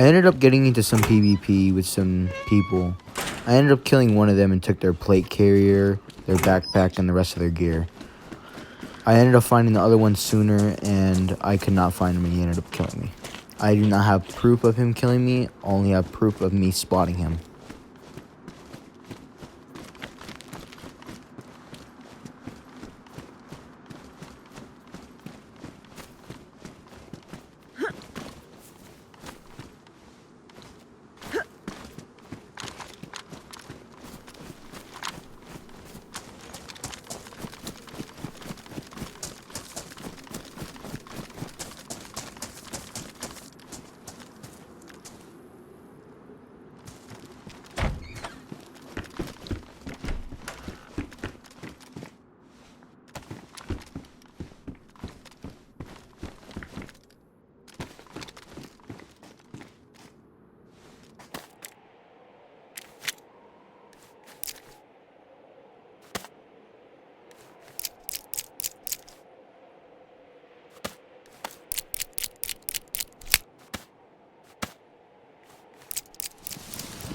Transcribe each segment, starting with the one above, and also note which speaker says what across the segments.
Speaker 1: I ended up getting into some PvP with some people. I ended up killing one of them and took their plate carrier, their backpack, and the rest of their gear. I ended up finding the other one sooner, and I could not find him, and he ended up killing me. I do not have proof of him killing me, only have proof of me spotting him.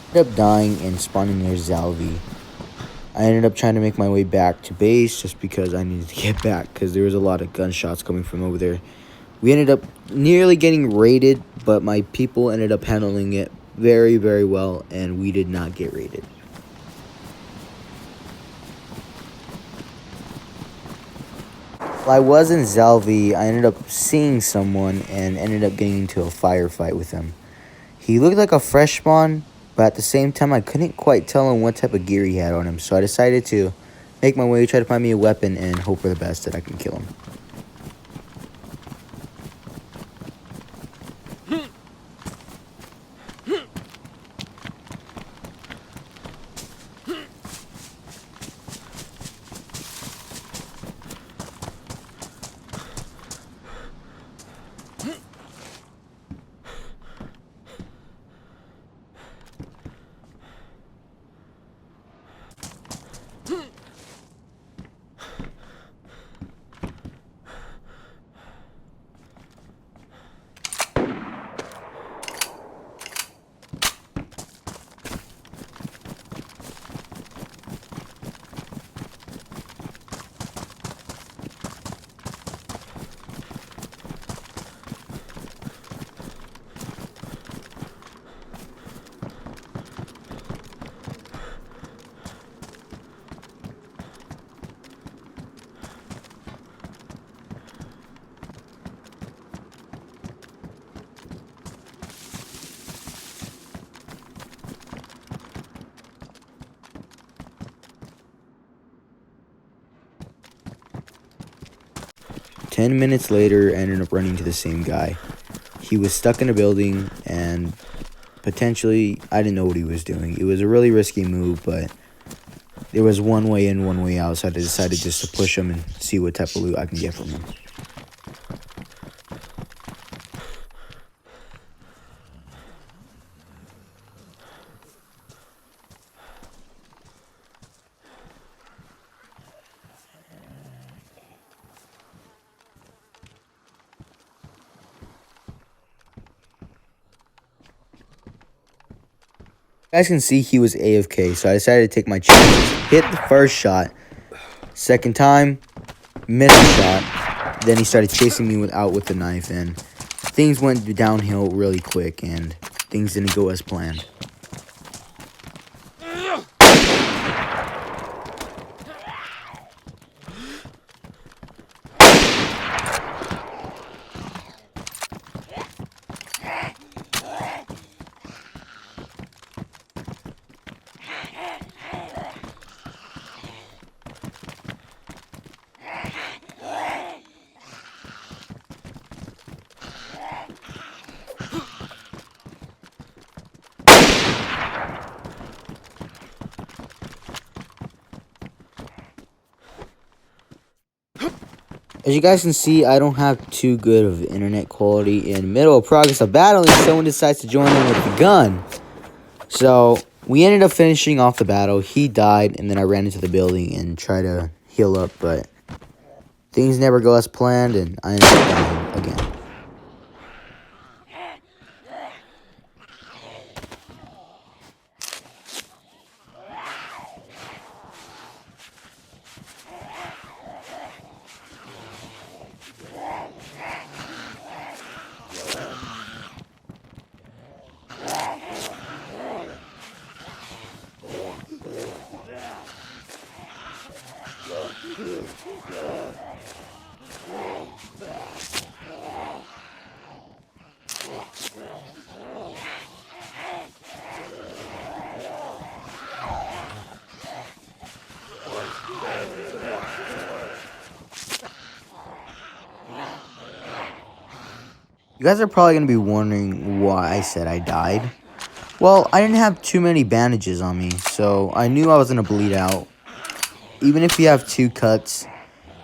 Speaker 1: I ended up dying and spawning near Zalvi. I ended up trying to make my way back to base just because I needed to get back because there was a lot of gunshots coming from over there. We ended up nearly getting raided, but my people ended up handling it very, very well, and we did not get raided. While I was in Zalvi, I ended up seeing someone and ended up getting into a firefight with him. He looked like a fresh spawn, but at the same time, I couldn't quite tell him what type of gear he had on him. So I decided to make my way, try to find me a weapon, and hope for the best that I can kill him. Ten minutes later, I ended up running into the same guy. He was stuck in a building, and potentially, I didn't know what he was doing. It was a really risky move, but there was one way in, one way out, so I decided just to push him and see what type of loot I can get from him. You guys can see he was AFK, so I decided to take my chances. Hit the first shot. Second time, missed the shot. Then he started chasing me with the knife, and things went downhill really quick, and things didn't go as planned. As you guys can see, I don't have too good of internet quality. In the middle of progress of battling, someone decides to join in with the gun. So, we ended up finishing off the battle. He died, and then I ran into the building and tried to heal up, but things never go as planned, and I ended up dying again. guys are probably going to be wondering why I said I died. Well, I didn't have too many bandages on me, so I knew I was going to bleed out. Even if you have 2 cuts,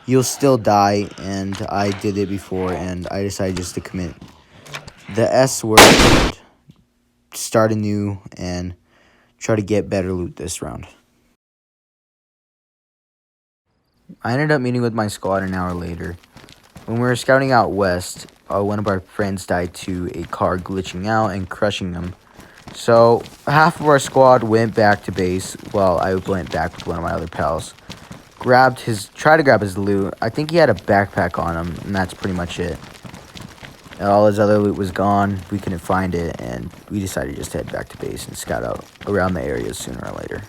Speaker 1: you'll still die, and I did it before, and I decided just to commit the S word and start anew and try to get better loot this round. I ended up meeting with my squad an hour later. When we were scouting out west, one of our friends died to a car glitching out and crushing him. So half of our squad went back to base while I went back with one of my other pals. Tried to grab his loot. I think he had a backpack on him, and that's pretty much it. All his other loot was gone. We couldn't find it, and we decided just to head back to base and scout out around the areas sooner or later.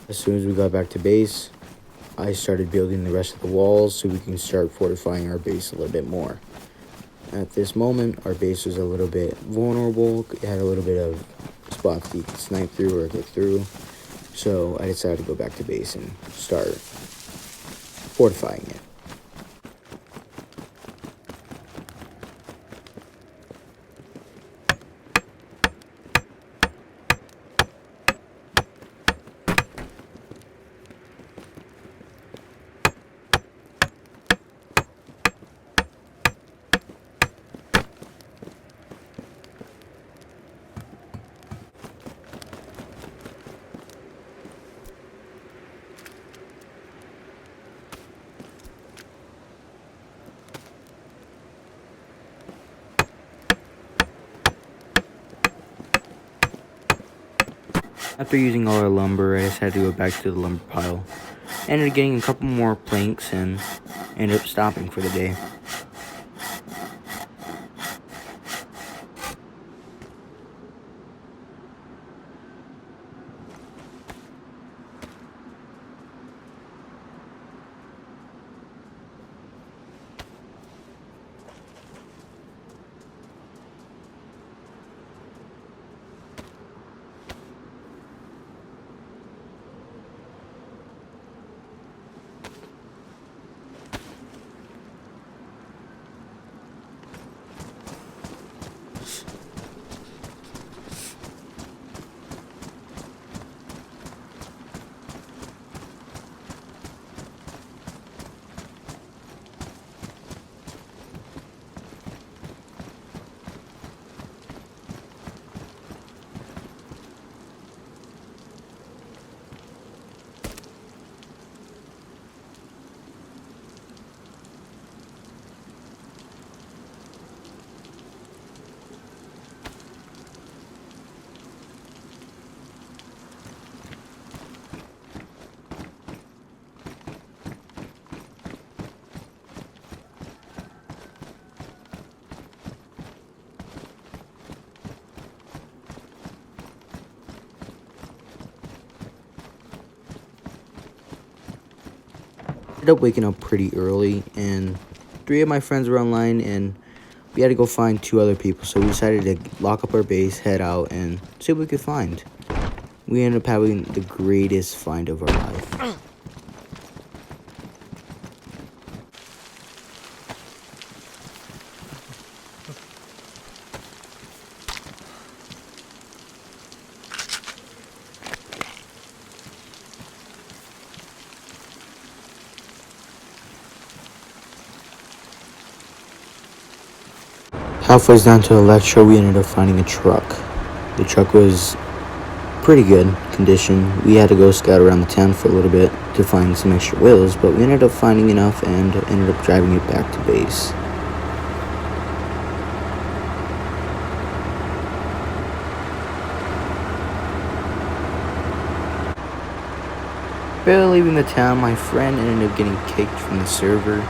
Speaker 1: As soon as we got back to base, I started building the rest of the walls so we can start fortifying our base a little bit more. At this moment, our base was a little bit vulnerable. It had a little bit of spots that you could snipe through or get through. So I decided to go back to base and start fortifying it. After using all our lumber, I just had to go back to the lumber pile. Ended up getting a couple more planks and ended up stopping for the day. Ended up waking up pretty early, and 3 of my friends were online, and we had to go find 2 other people. So we decided to lock up our base, head out, and see what we could find. We ended up having the greatest find of our life. Halfway down to Electro, we ended up finding a truck. The truck was pretty good condition. We had to go scout around the town for a little bit to find some extra wheels, but we ended up finding enough and ended up driving it back to base. Barely leaving the town, my friend ended up getting kicked from the server.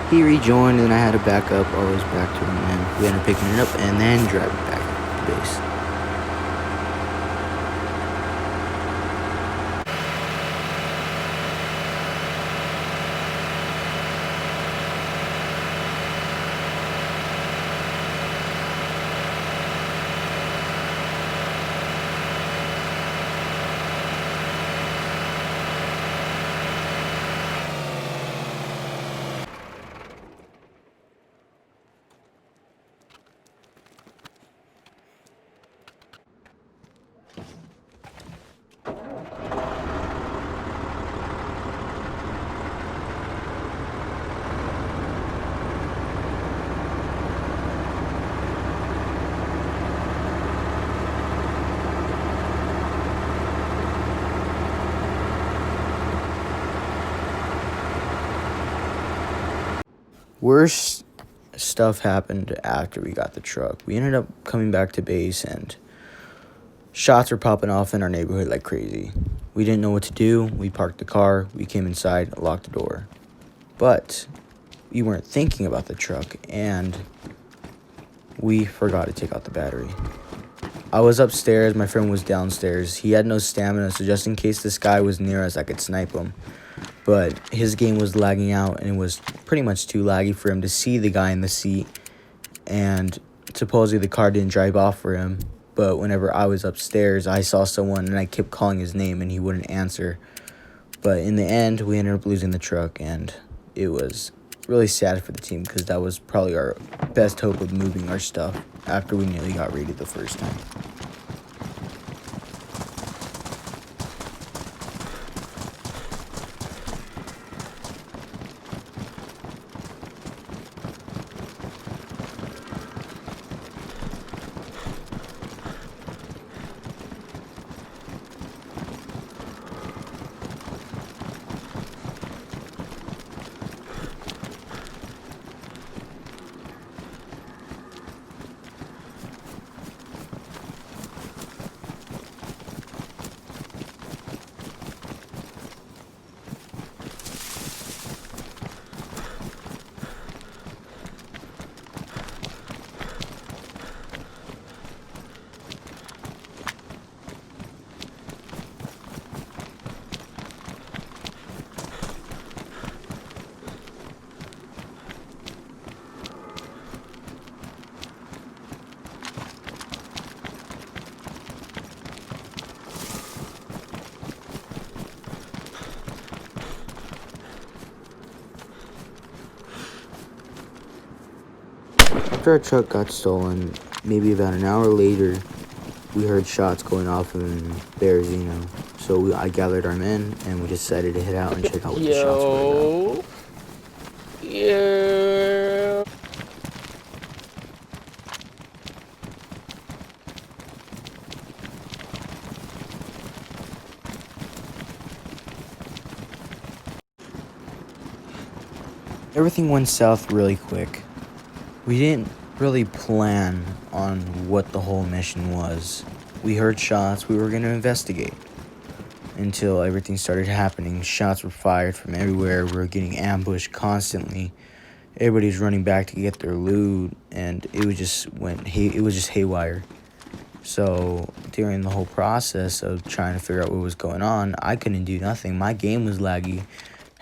Speaker 1: He rejoined, and I had to back up all the way back to him, and we ended up picking it up and then driving back to base. Worse stuff happened after we got the truck. We ended up coming back to base, and shots were popping off in our neighborhood like crazy. We didn't know what to do. We parked the car, we came inside, locked the door. But we weren't thinking about the truck, and we forgot to take out the battery. I was upstairs, my friend was downstairs. He had no stamina, so just in case this guy was near us, I could snipe him. But his game was lagging out, and it was pretty much too laggy for him to see the guy in the seat. And supposedly the car didn't drive off for him. But whenever I was upstairs, I saw someone, and I kept calling his name, and he wouldn't answer. But in the end, we ended up losing the truck, and it was really sad for the team because that was probably our best hope of moving our stuff after we nearly got raided the first time. After our truck got stolen, maybe about an hour later, we heard shots going off in Berezino. So I gathered our men, and we decided to head out and check out what the shots were about. Everything went south really quick. We didn't really plan on what the whole mission was. We heard shots, we were going to investigate. Until everything started happening, shots were fired from everywhere, we were getting ambushed constantly. Everybody's running back to get their loot, and it was just haywire. So during the whole process of trying to figure out what was going on, I couldn't do nothing. My game was laggy.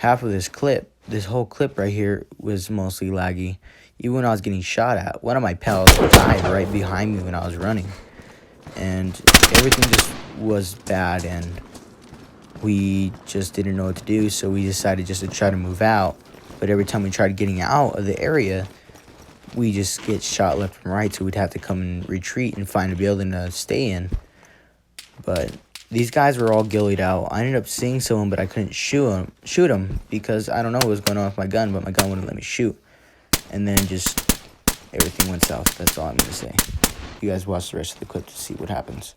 Speaker 1: half of this whole clip right here was mostly laggy. Even when I was getting shot at, one of my pals died right behind me when I was running. And everything just was bad, and we just didn't know what to do, so we decided just to try to move out. But every time we tried getting out of the area, we just get shot left and right, so we'd have to come and retreat and find a building to stay in. But these guys were all gillied out. I ended up seeing someone, but I couldn't shoot him because I don't know what was going on with my gun, but my gun wouldn't let me shoot. And then just everything went south. That's all I'm going to say. You guys watch the rest of the clip to see what happens.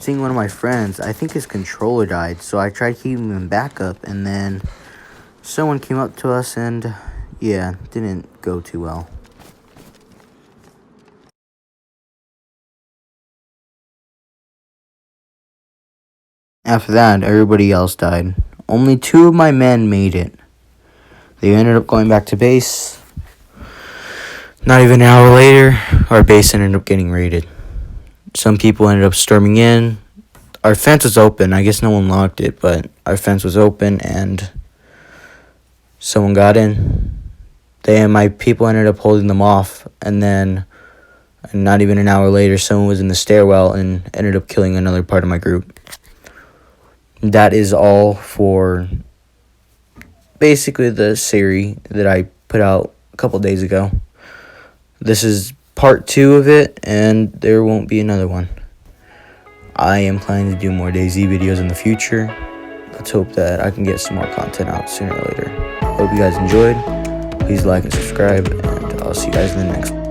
Speaker 1: Seeing one of my friends, I think his controller died, so I tried keeping him in backup, and then someone came up to us, and yeah, didn't go too well. After that, everybody else died. Only 2 of my men made it. They ended up going back to base. Not even an hour later, our base ended up getting raided. Some people ended up storming in. Our fence was open. I guess no one locked it, but our fence was open, and someone got in. My people ended up holding them off, and then not even an hour later, someone was in the stairwell and ended up killing another part of my group. That is all for basically the series that I put out a couple days ago. This is part 2 of it, and there won't be another one. I am planning to do more Dayz videos in the future. Let's hope that I can get some more content out sooner or later. Hope you guys enjoyed. Please like and subscribe, and I'll see you guys in the next one.